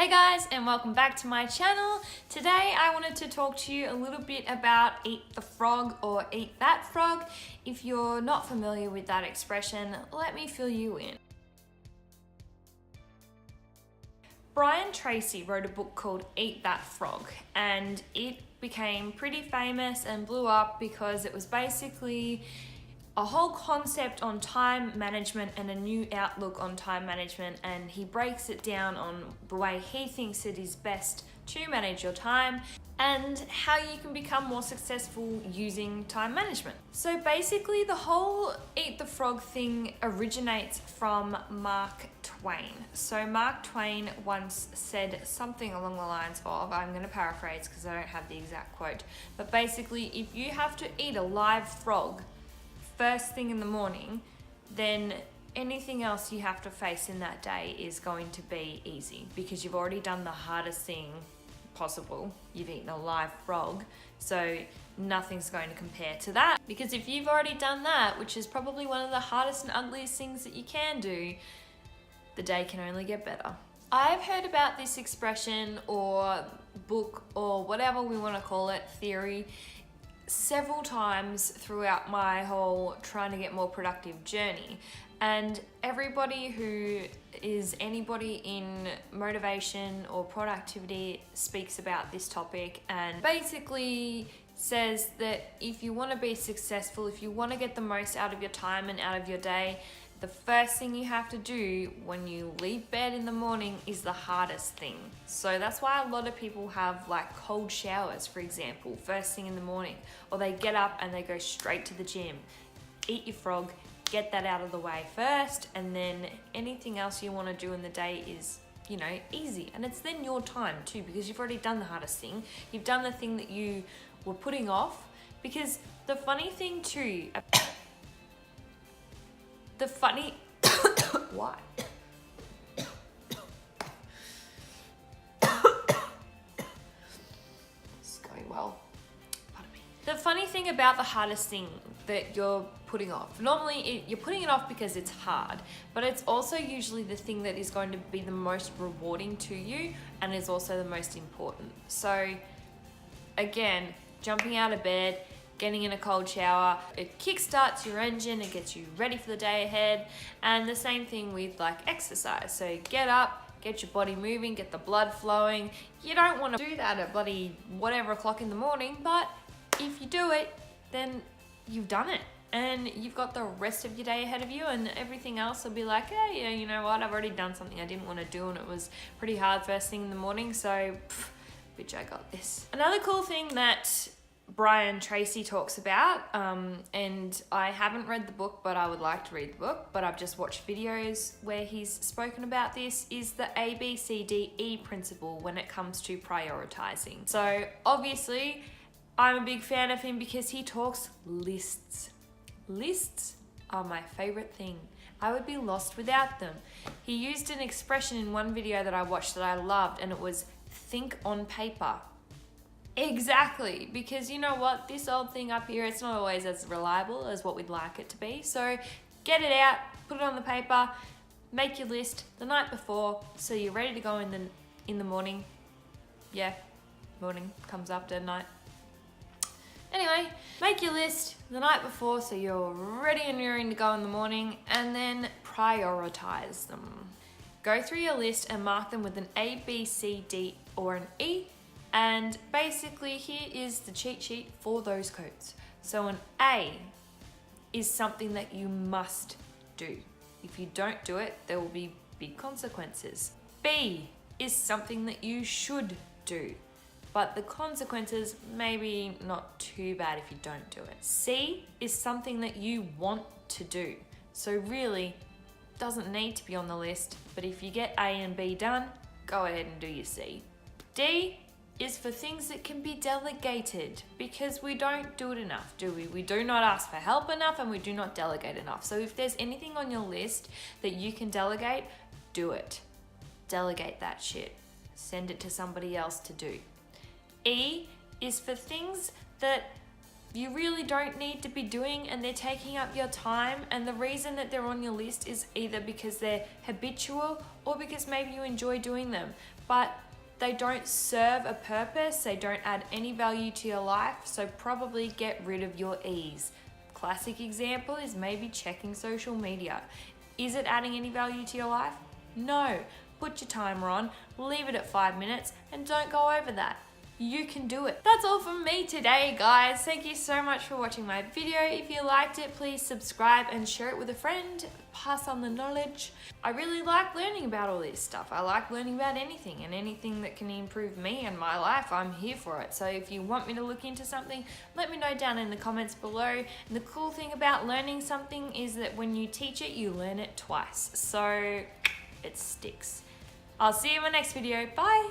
Hey guys, and welcome back to my channel. Today I wanted to talk to you a little bit about eat the frog or eat that frog. If you're not familiar with that expression, let me fill you in. Brian Tracy wrote a book called Eat That Frog, and it became pretty famous and blew up because it was basically a whole concept on time management and a new outlook on time management, and he breaks it down on the way he thinks it is best to manage your time and how you can become more successful using time management. So basically the whole eat the frog thing originates from Mark Twain. So Mark Twain once said something along the lines of, I'm going to paraphrase because I don't have the exact quote, but basically if you have to eat a live frog first thing in the morning, then anything else you have to face in that day is going to be easy because you've already done the hardest thing possible. You've eaten a live frog, so nothing's going to compare to that. Because if you've already done that, which is probably one of the hardest and ugliest things that you can do, the day can only get better. I've heard about this expression or book or whatever we want to call it, theory, several times throughout my whole trying to get more productive journey, and everybody who is anybody in motivation or productivity speaks about this topic and basically says that if you want to be successful, if you want to get the most out of your time and out of your day, the first thing you have to do when you leave bed in the morning is the hardest thing. So that's why a lot of people have like cold showers, for example, first thing in the morning, or they get up and they go straight to the gym. Eat your frog, get that out of the way first, and then anything else you want to do in the day is, you know, easy. And it's then your time too, because you've already done the hardest thing. You've done the thing that you were putting off. Because the funny thing too, why? It's going well. Pardon me. The funny thing about the hardest thing that you're putting off, normally you're putting it off because it's hard, but it's also usually the thing that is going to be the most rewarding to you and is also the most important. So again, jumping out of bed, getting in a cold shower, it kickstarts your engine, it gets you ready for the day ahead. And the same thing with like exercise. So get up, get your body moving, get the blood flowing. You don't want to do that at bloody whatever o'clock in the morning, but if you do it, then you've done it. And you've got the rest of your day ahead of you, and everything else will be like, hey, yeah, you know what, I've already done something I didn't want to do and it was pretty hard first thing in the morning, so bitch, I got this. Another cool thing that Brian Tracy talks about, and I haven't read the book, but I would like to read the book, but I've just watched videos where he's spoken about this, is the ABCDE principle when it comes to prioritizing. So obviously I'm a big fan of him because he talks lists. Lists are my favorite thing. I would be lost without them. He used an expression in one video that I watched that I loved, and it was think on paper. Exactly, because you know what, this old thing up here, it's not always as reliable as what we'd like it to be. So get it out, put it on the paper, make your list the night before so you're ready to go in the morning. Yeah, morning comes after night. Anyway, make your list the night before so you're ready and rearing to go in the morning, and then prioritize them. Go through your list and mark them with an A, B, C, D, or an E. And basically here is the cheat sheet for those codes. So an A is something that you must do. If you don't do it, there will be big consequences. B is something that you should do, but the consequences may be not too bad if you don't do it. C is something that you want to do. So really doesn't need to be on the list, but if you get A and B done, go ahead and do your C. D is for things that can be delegated, because we don't do it enough, do we? We do not ask for help enough, and we do not delegate enough. So if there's anything on your list that you can delegate, do it. Delegate that shit. Send it to somebody else to do. E is for things that you really don't need to be doing and they're taking up your time, and the reason that they're on your list is either because they're habitual or because maybe you enjoy doing them. but they don't serve a purpose, they don't add any value to your life, so probably get rid of your ease. Classic example is maybe checking social media. Is it adding any value to your life? No. Put your timer on, leave it at 5 minutes, and don't go over that. You can do it. That's all from me today, guys. Thank you so much for watching my video. If you liked it, please subscribe and share it with a friend. Pass on the knowledge. I really like learning about all this stuff. I like learning about anything, and anything that can improve me and my life, I'm here for it. So if you want me to look into something, let me know down in the comments below. And the cool thing about learning something is that when you teach it, you learn it twice. So it sticks. I'll see you in my next video. Bye.